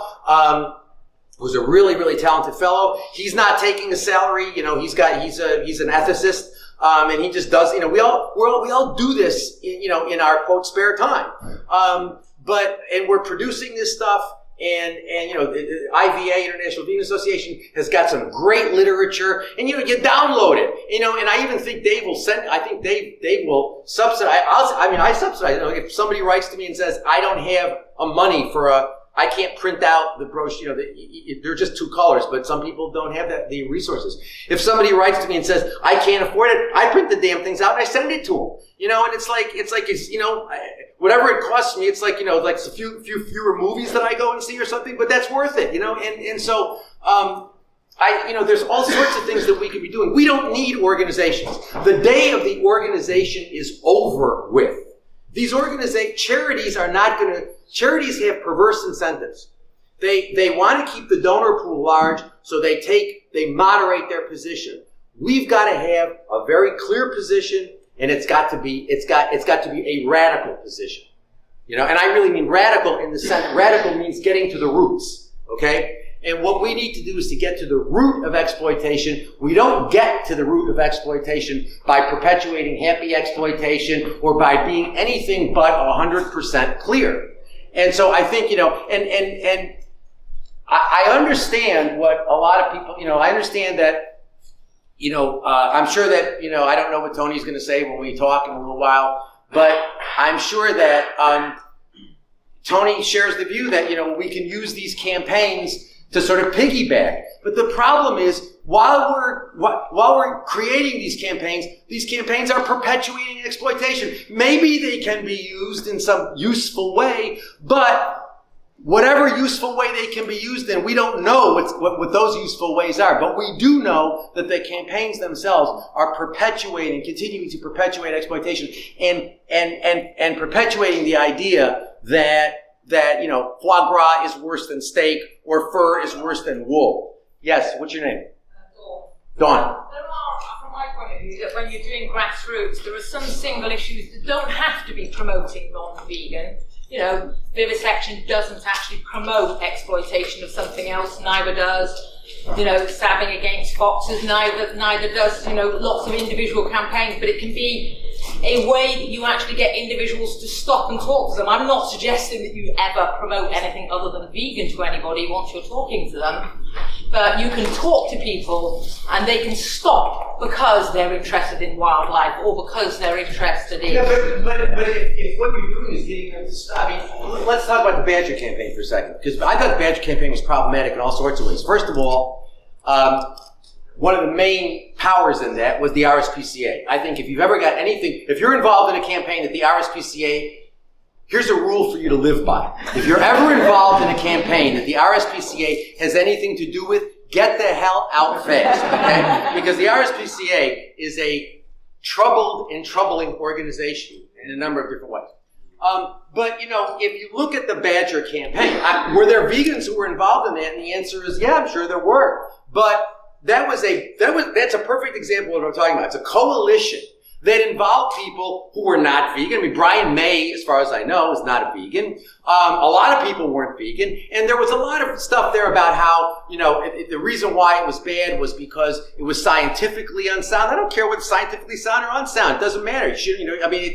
S2: who's a really, really talented fellow. He's not taking a salary. He's an ethicist, and he just does. We all do this, in our quote spare time. And we're producing this stuff. And the IVA, International Vegan Association, has got some great literature, and you download it, and I even think Dave will Dave will subsidize. I subsidize. If somebody writes to me and says, I don't have money for I can't print out the brochure, they're just 2 colors, but some people don't have the resources. If somebody writes to me and says, I can't afford it, I print the damn things out and I send it to them. And it's whatever it costs me, it's like a few fewer movies that I go and see or something, but that's worth it, and so, there's all sorts of things that we could be doing. We don't need organizations. The day of the organization is over with. These charities are not going to, charities have perverse incentives. They want to keep the donor pool large, so they moderate their position. We've got to have a very clear position, and it's got to be a radical position. And I really mean radical in the sense, radical means getting to the roots, okay? And what we need to do is to get to the root of exploitation. We don't get to the root of exploitation by perpetuating happy exploitation or by being anything but 100% clear. And so I think, and I understand what a lot of people, I understand that, I'm sure that, I don't know what Tony's going to say when we talk in a little while, but I'm sure that Tony shares the view that, we can use these campaigns to sort of piggyback. But the problem is, while we're creating these campaigns are perpetuating exploitation. Maybe they can be used in some useful way, but whatever useful way they can be used in, we don't know what those useful ways are. But we do know that the campaigns themselves are continuing to perpetuate exploitation and perpetuating the idea that foie gras is worse than steak or fur is worse than wool. Yes, what's your name? Dawn.
S9: There are, from my point of view, that when you're doing grassroots, there are some single issues that don't have to be promoting non-vegan. Vivisection doesn't actually promote exploitation of something else, neither does, stabbing against foxes, neither does, lots of individual campaigns, but it can be a way that you actually get individuals to stop and talk to them. I'm not suggesting that you ever promote anything other than vegan to anybody once you're talking to them, but you can talk to people and they can stop because they're interested in wildlife or because they're interested in...
S2: Yeah, but if what you're doing is getting them to stop, let's talk about the Badger campaign for a second, because I thought the Badger campaign was problematic in all sorts of ways. First of all, one of the main powers in that was the RSPCA. I think if you've ever got anything, if you're involved in a campaign that the RSPCA, here's a rule for you to live by. If you're ever involved in a campaign that the RSPCA has anything to do with, get the hell out fast, okay? Because the RSPCA is a troubled and troubling organization in a number of different ways. But if you look at the Badger campaign, were there vegans who were involved in that? And the answer is, yeah, I'm sure there were. But that's a perfect example of what I'm talking about. It's a coalition that involved people who were not vegan. Brian May, as far as I know, is not a vegan. A lot of people weren't vegan. And there was a lot of stuff there about how, the reason why it was bad was because it was scientifically unsound. I don't care whether it's scientifically sound or unsound. It doesn't matter.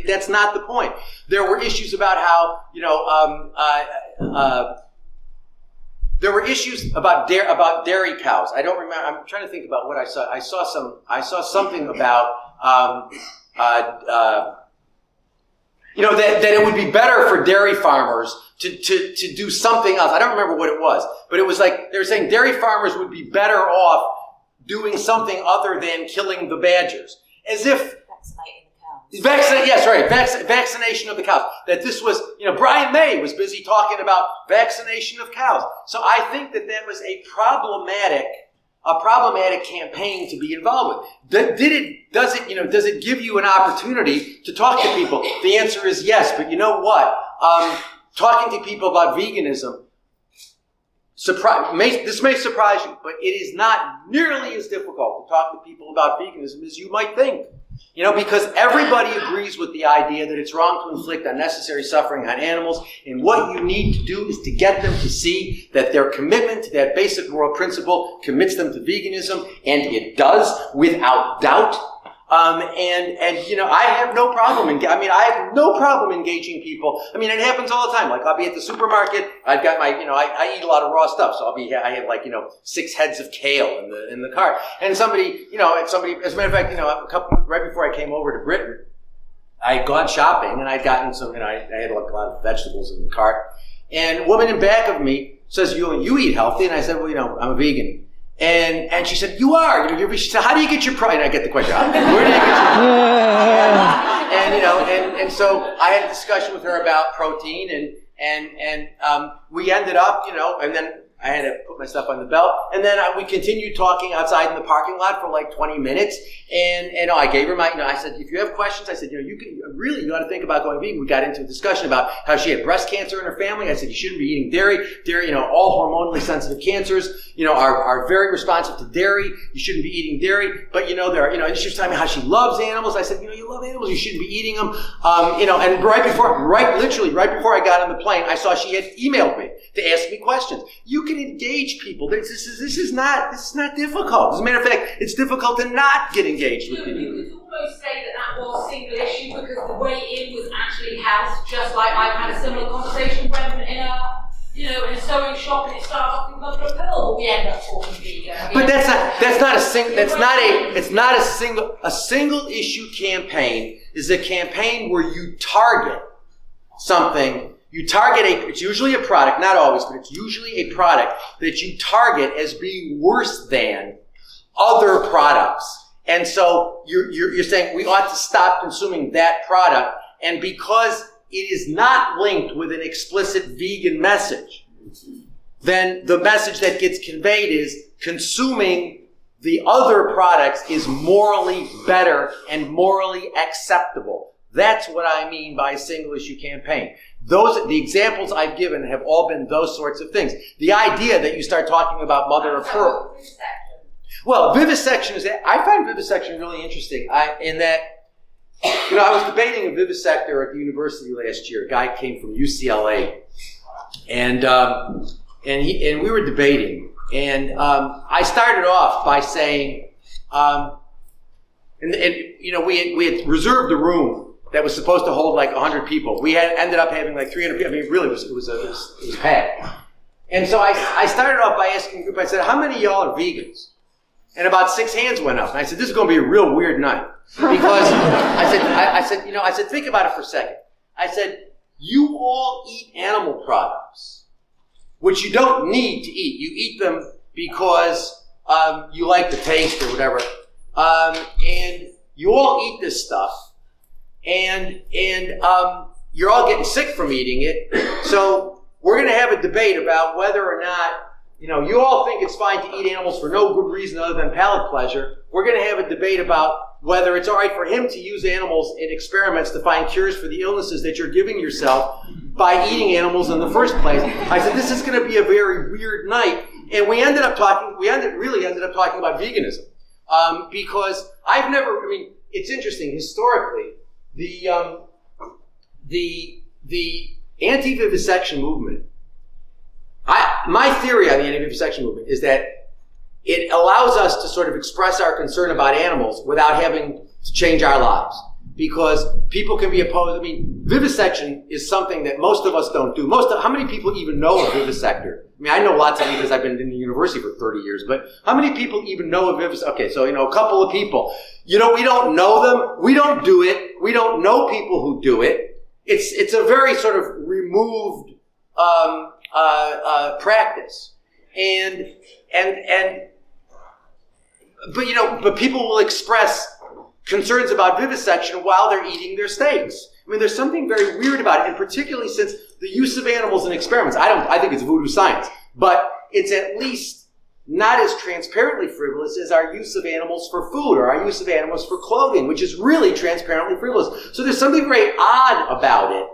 S2: That's not the point. There were issues about how, there were issues about dairy cows. I don't remember. I'm trying to think about what I saw. I saw something about that it would be better for dairy farmers to do something else. I don't remember what it was, but it was like they were saying dairy farmers would be better off doing something other than killing the badgers, as if. Vaccination of the cows. That this was, Brian May was busy talking about vaccination of cows. So I think that was a problematic campaign to be involved with. Does it give you an opportunity to talk to people? The answer is yes, but you know what? Talking to people about veganism, this may surprise you, but it is not nearly as difficult to talk to people about veganism as you might think. Because everybody agrees with the idea that it's wrong to inflict unnecessary suffering on animals, and what you need to do is to get them to see that their commitment to that basic moral principle commits them to veganism, and it does, without doubt. I have no problem. I have no problem engaging people. It happens all the time. Like I'll be at the supermarket. I've got my, I eat a lot of raw stuff, so I have 6 heads of kale in the cart. And somebody, as a matter of fact, right before I came over to Britain, I had gone shopping and I'd gotten some, I had a lot of vegetables in the cart. And a woman in back of me says, "You eat healthy?" And I said, "Well, I'm a vegan." And she said, "You are." She said, "How do you get your protein?" And I get the question, where do you get your protein? And so I had a discussion with her about protein, and we ended up, and then I had to put my stuff on the belt, and then we continued talking outside in the parking lot for like 20 minutes, and I gave her my, I said, if you have questions, I said, you ought to think about going vegan. We got into a discussion about how she had breast cancer in her family. I said, you shouldn't be eating dairy. Dairy, all hormonally sensitive cancers, are very responsive to dairy. You shouldn't be eating dairy. But, and she was telling me how she loves animals. I said, you love animals. You shouldn't be eating them. And literally right before I got on the plane, I saw she had emailed me to ask me questions. You can engage people. This is not difficult. As a matter of fact, it's difficult to not get engaged with people.
S9: You could almost say that was a single issue because the way in was actually health, just like I've had a similar conversation when in a in a sewing shop and it starts off with mother of pearl, but we end up talking vegan.
S2: But a single issue campaign is a campaign where you target something. It's usually a product, not always, but it's usually a product that you target as being worse than other products. And so you're saying we ought to stop consuming that product, and because it is not linked with an explicit vegan message, then the message that gets conveyed is consuming the other products is morally better and morally acceptable. That's what I mean by a single issue campaign. The examples I've given have all been those sorts of things. The idea that you start talking about mother of pearl. Well, vivisection I find vivisection really interesting. In that, I was debating a vivisector at the university last year. A guy came from UCLA, and we were debating. And I started off by saying, we had reserved a room that was supposed to hold like 100 people. We ended up having like 300 people. I mean, really, it was packed. And so I started off by asking the group. I said, "How many of y'all are vegans?" And about 6 hands went up. And I said, "This is going to be a real weird night." Because I said, think about it for a second. I said, you all eat animal products, which you don't need to eat. You eat them because you like the taste or whatever. And you all eat this stuff. And you're all getting sick from eating it. So we're going to have a debate about whether or not, you all think it's fine to eat animals for no good reason other than palate pleasure. We're going to have a debate about whether it's all right for him to use animals in experiments to find cures for the illnesses that you're giving yourself by eating animals in the first place. I said, this is going to be a very weird night. And we really ended up talking about veganism. Because it's interesting, historically, the anti-vivisection movement, my theory on the anti-vivisection movement is that it allows us to sort of express our concern about animals without having to change our lives. Because people can be opposed. Vivisection is something that most of us don't do. How many people even know a vivisector? I know lots of you because I've been in the university for 30 years, but how many people even know a vivisector? Okay, so, a couple of people. We don't know them. We don't do it. We don't know people who do it. It's a very sort of removed practice. But people will express concerns about vivisection while they're eating their steaks. There's something very weird about it, and particularly since the use of animals in experiments. I think it's voodoo science, but it's at least not as transparently frivolous as our use of animals for food or our use of animals for clothing, which is really transparently frivolous. So there's something very odd about it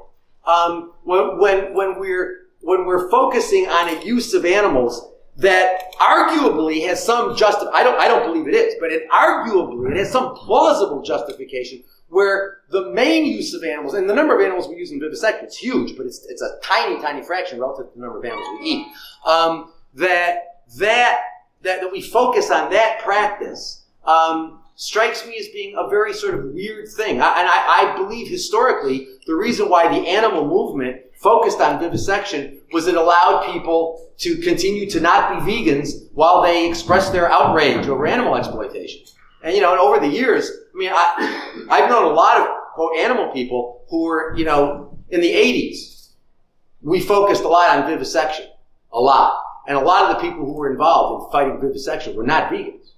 S2: when we're focusing on a use of animals that arguably has some I don't believe it is, but it has some plausible justification where the main use of animals, and the number of animals we use in vivisection is huge, but it's a tiny, tiny fraction relative to the number of animals we eat. That we focus on that practice strikes me as being a very sort of weird thing. I believe historically the reason why the animal movement focused on vivisection was it allowed people to continue to not be vegans while they expressed their outrage over animal exploitation. And over the years, I've known a lot of quote animal people who were, in the 80s, we focused a lot on vivisection, a lot. And a lot of the people who were involved in fighting vivisection were not vegans.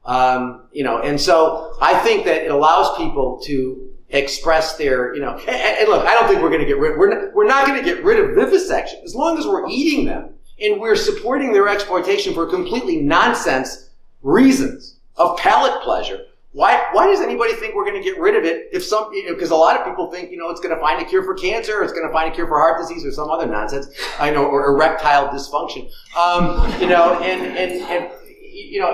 S2: And so I think that it allows people to express their, and look, I don't think we're going to get rid, we're not going to get rid of vivisection as long as we're eating them and we're supporting their exploitation for completely nonsense reasons of palate pleasure. Why does anybody think we're going to get rid of it if because a lot of people think, it's going to find a cure for cancer, or it's going to find a cure for heart disease or some other nonsense, or erectile dysfunction.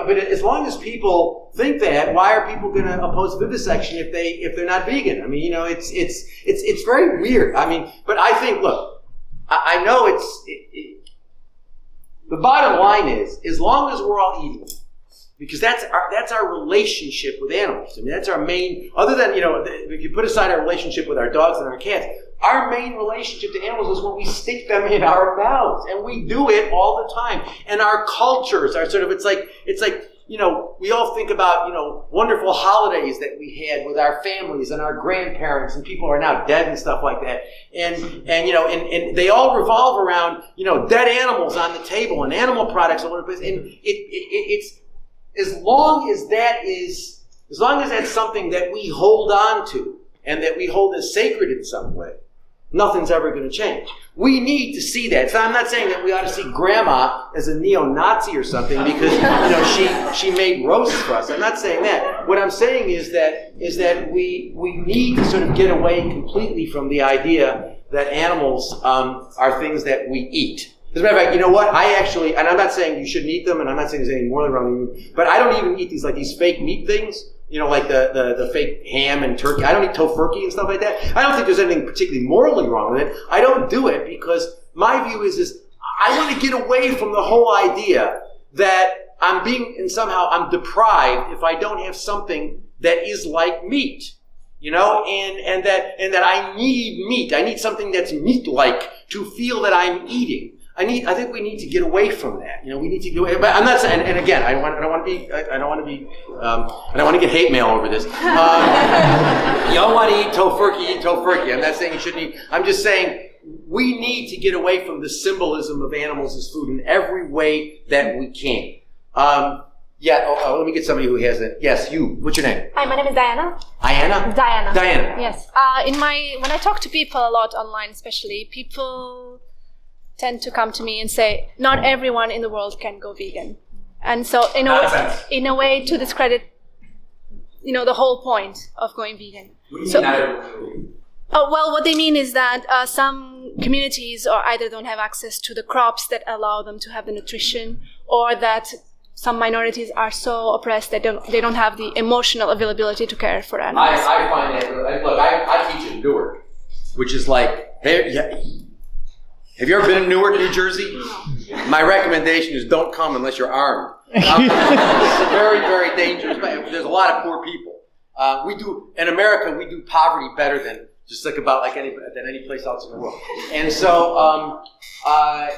S2: But as long as people think that, why are people going to oppose vivisection if they're not vegan? It's very weird. But I think, look, I know the bottom line is, as long as we're all eating, Because that's our relationship with animals. I mean, that's our main, other than, if you put aside our relationship with our dogs and our cats, our main relationship to animals is when we stick them in our mouths. And we do it all the time. And our cultures are sort of, it's like, we all think about, wonderful holidays that we had with our families and our grandparents, and people are now dead and stuff like that. And they all revolve around, dead animals on the table and animal products all over the place. And it's, as long as that's something that we hold on to and that we hold as sacred in some way, nothing's ever going to change. We need to see that. So I'm not saying that we ought to see Grandma as a neo-Nazi or something because she made roasts for us. I'm not saying that. What I'm saying is that we need to sort of get away completely from the idea that animals are things that we eat. As a matter of fact, you know what? And I'm not saying you shouldn't eat them, and I'm not saying there's anything morally wrong with them, but I don't even eat these fake meat things. Like the fake ham and turkey. I don't eat tofurkey and stuff like that. I don't think there's anything particularly morally wrong with it. I don't do it because my view is I want to get away from the whole idea that I'm deprived if I don't have something that is like meat. And that I need meat. I need something that's meat-like to feel that I'm eating. I think we need to get away from that. We need to get away. But I'm not saying. And again, I don't want to get hate mail over this. Y'all want to eat tofurkey? Eat tofurkey. I'm not saying you shouldn't eat. I'm just saying we need to get away from the symbolism of animals as food in every way that we can. Let me get somebody who has it. Yes, you. What's your name?
S10: Hi, my name is Diana.
S2: Diana? Diana.
S10: Yes. When I talk to people a lot online, especially, people tend to come to me and say, not everyone in the world can go vegan. And so in a way to discredit, the whole point of going vegan.
S2: What do you mean not everyone?
S10: What they mean is that some communities either don't have access to the crops that allow them to have the nutrition, or that some minorities are so oppressed that they don't have the emotional availability to care for animals.
S2: I find that, look, I teach in Newark, which is like, have you ever been in Newark, New Jersey? My recommendation is don't come unless you're armed. It's very, very dangerous. There's a lot of poor people. In America, we do poverty better than any place else in the world. And so, and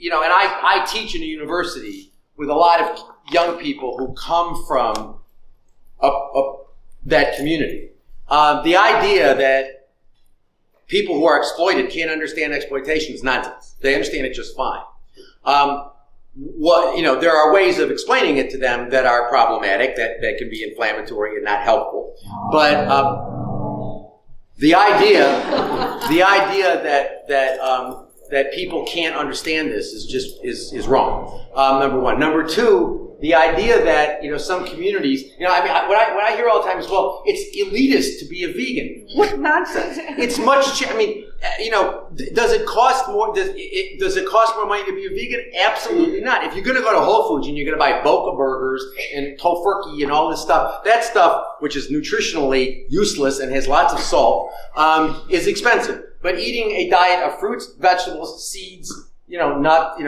S2: I teach in a university with a lot of young people who come from that community. The idea that people who are exploited can't understand exploitation is nonsense. They understand it just fine. There are ways of explaining it to them that are problematic, that can be inflammatory and not helpful. But the idea that people can't understand this is wrong. Number one. Number two, the idea that some communities, what I hear all the time is, well, it's elitist to be a vegan. What nonsense! It's much. Does it cost more? Does it cost more money to be a vegan? Absolutely not. If you're going to go to Whole Foods and you're going to buy Boca burgers and tofurkey and all this stuff, that stuff, which is nutritionally useless and has lots of salt, is expensive. But eating a diet of fruits, vegetables, seeds,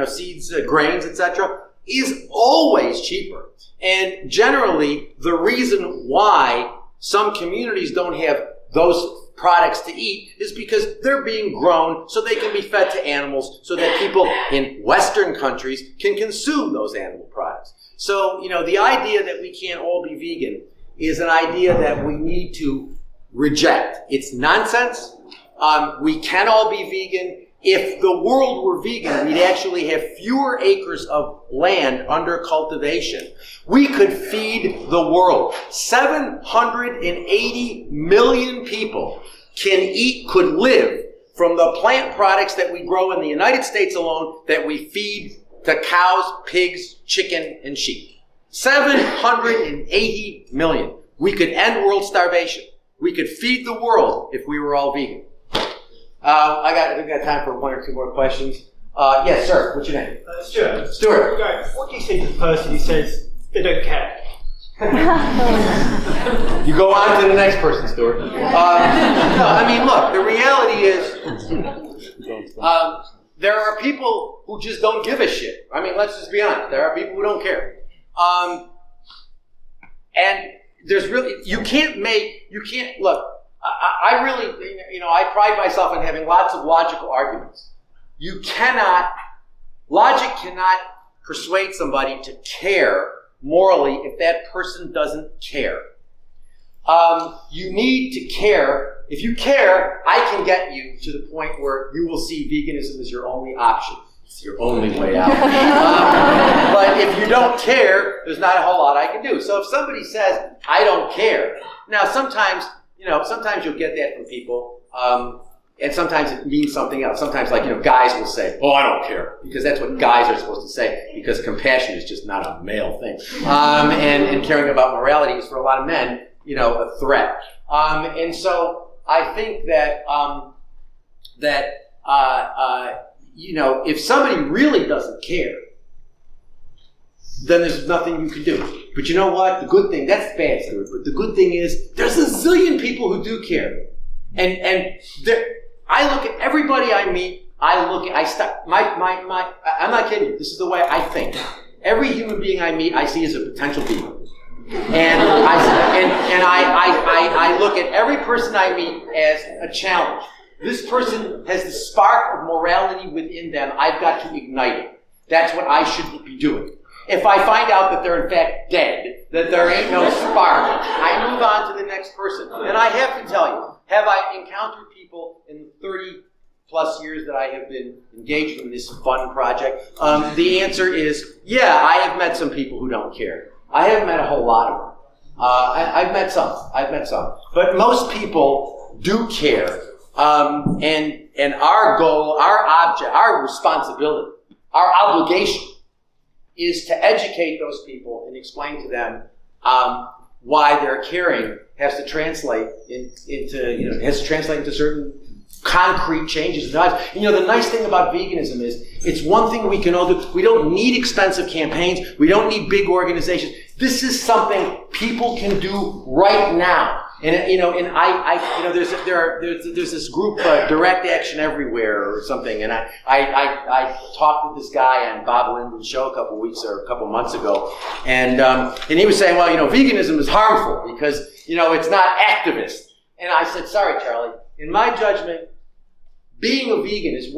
S2: seeds, grains, etc., is always cheaper. And generally, the reason why some communities don't have those products to eat is because they're being grown so they can be fed to animals, so that people in Western countries can consume those animal products. So, the idea that we can't all be vegan is an idea that we need to reject. It's nonsense. We can all be vegan. If the world were vegan, we'd actually have fewer acres of land under cultivation. We could feed the world. 780 million people could live from the plant products that we grow in the United States alone, that we feed to cows, pigs, chicken, and sheep. 780 million. We could end world starvation. We could feed the world if we were all vegan. We've got time for one or two more questions. Yes, sir. What's your name?
S11: Stuart.
S2: Stuart.
S11: What do you say to the person who says they don't care?
S2: You go on to the next person, Stuart. Look, the reality is there are people who just don't give a shit. Let's just be honest. There are people who don't care. And there's really, look, I really, I pride myself on having lots of logical arguments. Logic cannot persuade somebody to care morally if that person doesn't care. You need to care. If you care, I can get you to the point where you will see veganism as your only option. It's your only way out. But if you don't care, there's not a whole lot I can do. So if somebody says, I don't care, now sometimes you'll get that from people, and sometimes it means something else. Sometimes, guys will say, oh, I don't care, because that's what guys are supposed to say, because compassion is just not a male thing. And caring about morality is, for a lot of men, a threat. And so I think that if somebody really doesn't care, then there's nothing you can do. But you know what? The good thing, that's the bad story, but the good thing is there's a zillion people who do care. And I look at everybody I meet, I'm not kidding you, this is the way I think. Every human being I meet, I see as a potential vegan. And I look at every person I meet as a challenge. This person has the spark of morality within them. I've got to ignite it. That's what I should be doing. If I find out that they're in fact dead, that there ain't no spark, I move on to the next person. And I have to tell you, have I encountered people in the 30 plus years that I have been engaged in this fun project? The answer is, yeah, I have met some people who don't care. I haven't met a whole lot of them. I've met some. But most people do care. And our goal, our object, our responsibility, our obligation is to educate those people and explain to them why their caring has to translate into certain concrete changes in their lives. And, the nice thing about veganism is it's one thing we can all do. We don't need expensive campaigns. We don't need big organizations. This is something people can do right now. And there's this group, Direct Action Everywhere or something, and I talked with this guy on Bob Linden's show a couple months ago, and he was saying, well, veganism is harmful because it's not activist. And I said, sorry, Charlie, in my judgment, being a vegan is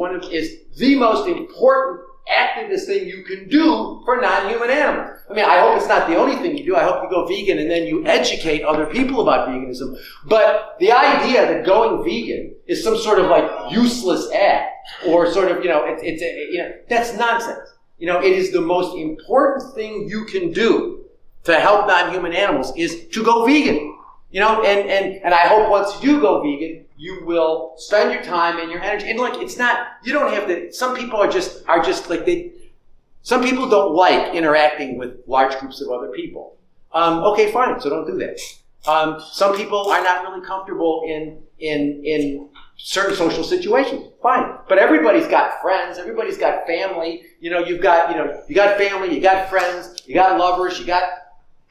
S2: the most important activist thing you can do for non-human animals. I mean, I hope it's not the only thing you do. I hope you go vegan and then you educate other people about veganism. But the idea that going vegan is some sort of useless act or sort of, that's nonsense. It is the most important thing you can do to help non-human animals is to go vegan. And I hope once you do go vegan, you will spend your time and your energy. And it's not, you don't have to, some people are just some people don't like interacting with large groups of other people. Okay, fine, so don't do that. Some people are not really comfortable in certain social situations. Fine. But everybody's got friends, everybody's got family. You got family, you got friends, you got lovers, you got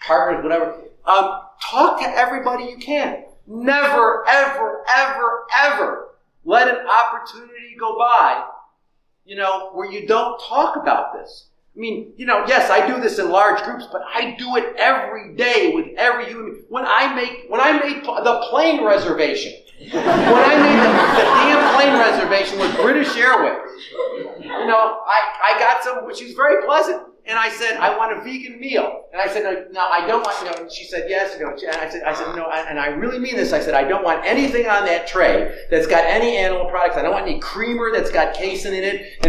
S2: partners, whatever. Talk to everybody you can. Never, ever, ever, ever let an opportunity go by, where you don't talk about this. I mean, yes, I do this in large groups, but I do it every day with every human. When I made the plane reservation, when I made the damn plane reservation with British Airways, I got some, which was very pleasant. And I said, I want a vegan meal. And I said, no, I don't want, and she said, yes. And I said, no, and I really mean this. I said, I don't want anything on that tray that's got any animal products. I don't want any creamer that's got casein in it.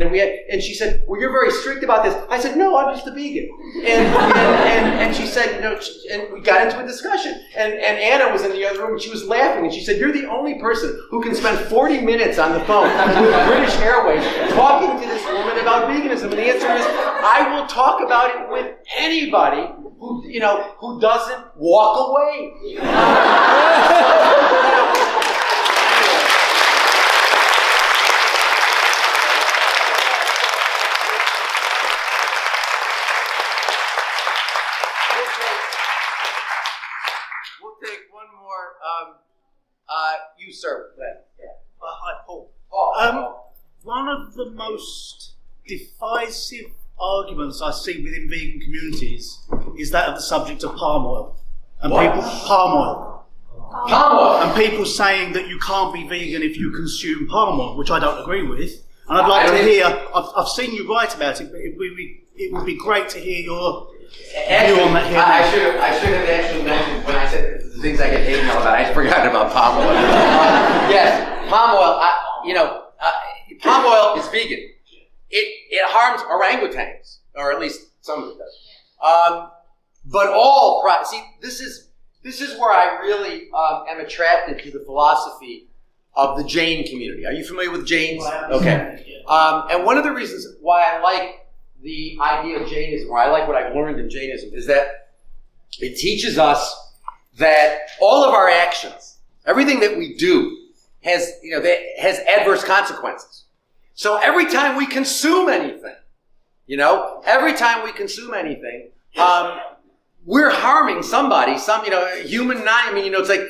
S2: And she said, well, you're very strict about this. I said, no, I'm just a vegan. And she said, and we got into a discussion. And Anna was in the other room and she was laughing. And she said, you're the only person who can spend 40 minutes on the phone with British Airways talking to this woman about veganism. And the answer is, I will talk about it with anybody who doesn't walk away. We'll take one more. You, sir.
S12: Hi, Paul. One of the most divisive arguments I see within vegan communities is that of the subject of palm oil. And
S2: What?
S12: palm oil.
S2: Palm oil.
S12: And people saying that you can't be vegan if you consume palm oil, which I don't agree with. And I'd like to hear, I've seen you write about it, but it would be great to hear your view on that here.
S2: I should have actually mentioned when I said the things I get hate mail about. I forgot about palm oil. Yes, palm oil. Palm oil is vegan. It harms orangutans, or at least some of it does. But all this is where I really am attracted to the philosophy of the Jain community. Are you familiar with Jains? Okay. And one of the reasons why I like the idea of Jainism, or I like what I've learned in Jainism, is that it teaches us that all of our actions, everything that we do, has adverse consequences. So every time we consume anything, we're harming somebody, human. It's like,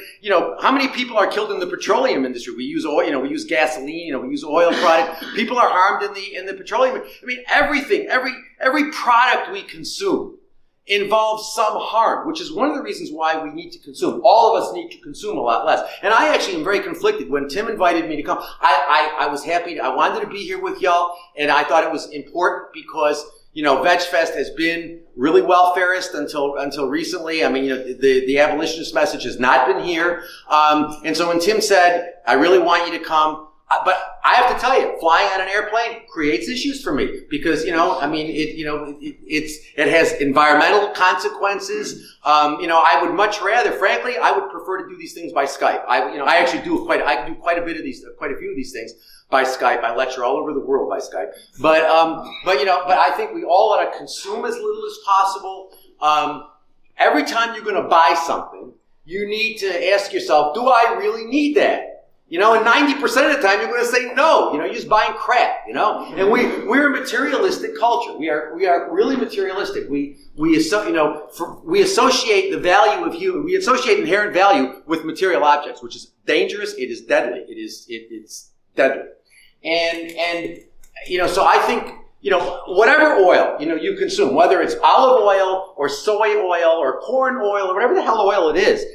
S2: how many people are killed in the petroleum industry? We use oil, we use gasoline, we use oil products. People are harmed in the petroleum. Everything, every product we consume involves some harm, which is one of the reasons why we need to consume. All of us need to consume a lot less. And I actually am very conflicted. When Tim invited me to come, I was happy. I wanted to be here with y'all, and I thought it was important because VegFest has been really welfareist until recently. The abolitionist message has not been here. And so when Tim said, I really want you to come, but I have to tell you, flying on an airplane creates issues for me because, it has environmental consequences. I would much rather, frankly, I would prefer to do these things by Skype. I do quite a few of these things by Skype. I lecture all over the world by Skype. But I think we all ought to consume as little as possible. Every time you're going to buy something, you need to ask yourself, do I really need that? And 90% of the time you're going to say no. You're just buying crap. And we're a materialistic culture. We are really materialistic. We associate the value of we associate inherent value with material objects, which is dangerous. It is deadly. It's deadly. And so I think, whatever oil, you consume, whether it's olive oil or soy oil or corn oil or whatever the hell oil it is,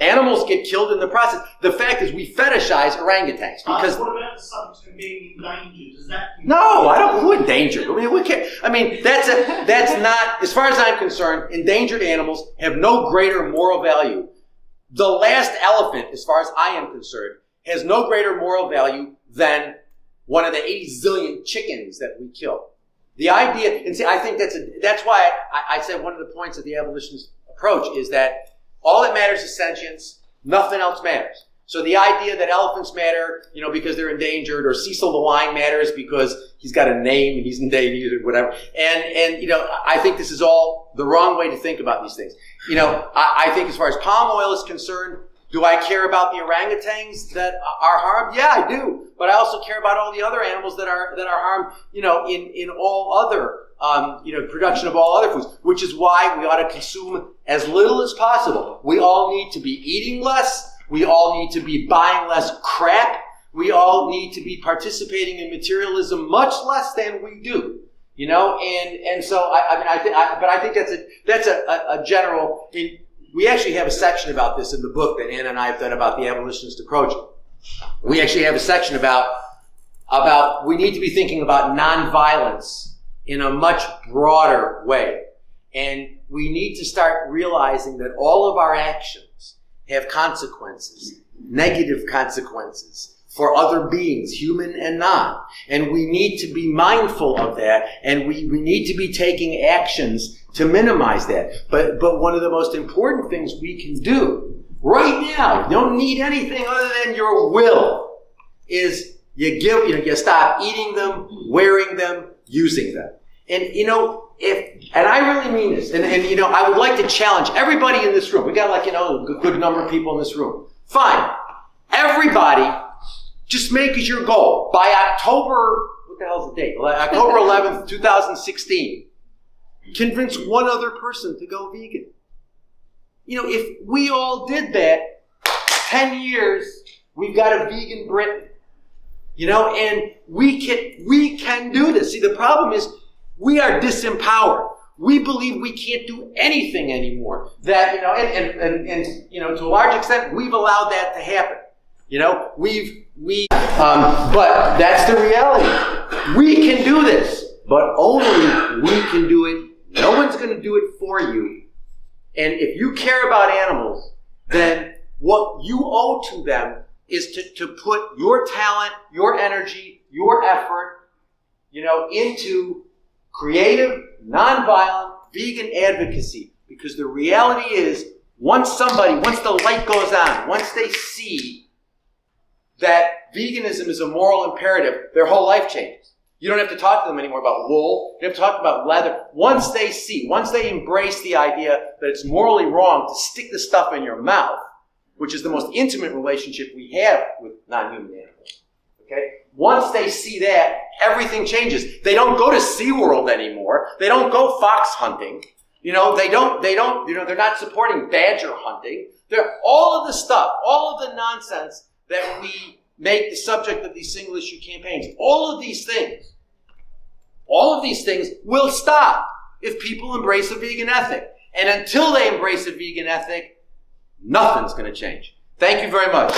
S2: animals get killed in the process. The fact is we fetishize orangutans because...
S12: what about the subject of being endangered? Does that...
S2: No, I don't... Who endangered? We can't... that's not... As far as I'm concerned, endangered animals have no greater moral value. The last elephant, as far as I am concerned, has no greater moral value than one of the 80 zillion chickens that we kill. The idea... And see, I think that's why I said one of the points of the abolitionist approach is that all that matters is sentience. Nothing else matters. So the idea that elephants matter, because they're endangered, or Cecil the lion matters because he's got a name and he's endangered or whatever. And I think this is all the wrong way to think about these things. I think as far as palm oil is concerned, do I care about the orangutans that are harmed? Yeah, I do. But I also care about all the other animals that are harmed, in all other production of all other foods, which is why we ought to consume as little as possible. We all need to be eating less. We all need to be buying less crap. We all need to be participating in materialism much less than we do. And so I think that's a general. We actually have a section about this in the book that Anna and I have done about the abolitionist approach. We actually have a section about we need to be thinking about nonviolence in a much broader way. And we need to start realizing that all of our actions have consequences, negative consequences for other beings, human and non. And we need to be mindful of that, and we need to be taking actions to minimize that. But one of the most important things we can do right now, you don't need anything other than your will, is you stop eating them, wearing them, using them. And and I really mean this, and I would like to challenge everybody in this room. We got a good number of people in this room. Fine. Everybody, just make as your goal by October, what the hell's the date? October 11th, 2016. Convince one other person to go vegan. If we all did that, 10 years, we've got a vegan Britain. And we can do this. See, the problem is we are disempowered. We believe we can't do anything anymore. That, and to a large extent, we've allowed that to happen. But that's the reality. We can do this, but only we can do it. No one's going to do it for you. And if you care about animals, then what you owe to them is to put your talent, your energy, your effort, into creative, nonviolent, vegan advocacy. Because the reality is, once the light goes on, once they see that veganism is a moral imperative, their whole life changes. You don't have to talk to them anymore about wool. You don't have to talk about leather. Once they embrace the idea that it's morally wrong to stick the stuff in your mouth, which is the most intimate relationship we have with non-human animals, okay? Once they see that, everything changes. They don't go to SeaWorld anymore. They don't go fox hunting. They're not supporting badger hunting. They're all of the stuff, all of the nonsense that we make the subject of these single issue campaigns. All of these things will stop if people embrace a vegan ethic. And until they embrace a vegan ethic, nothing's going to change. Thank you very much.